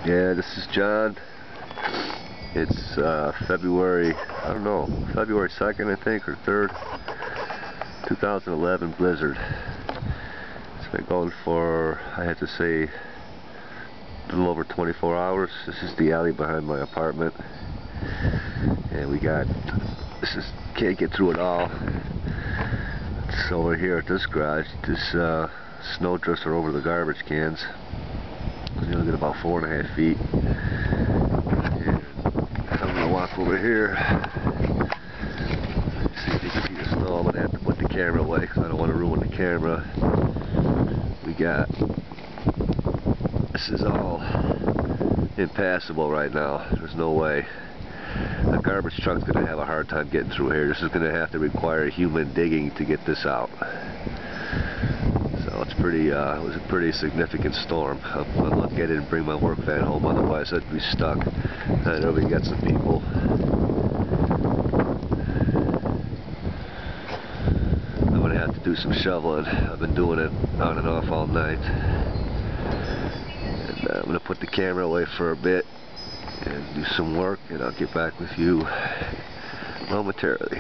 Yeah, this is John. It's February, I don't know, February 2nd I think, or 3rd, 2011 blizzard. It's been going for, I have to say, a little over 24 hours. This is the alley behind my apartment. And we got, can't get through it all. It's over here at this garage. This snow drifts are over the garbage cans. You're looking at about 4.5 feet. And I'm gonna walk over here. See if you can see the snow. I'm gonna have to put the camera away because I don't want to ruin the camera. We got, this is all impassable right now. There's no way. A garbage truck's gonna have a hard time getting through here. This is gonna have to require human digging to get this out. So it's pretty, it was a pretty significant storm. I'm lucky I didn't bring my work van home, otherwise I'd be stuck. I know we got some people. I'm gonna have to do some shoveling. I've been doing it on and off all night. And I'm gonna put the camera away for a bit and do some work, and I'll get back with you momentarily.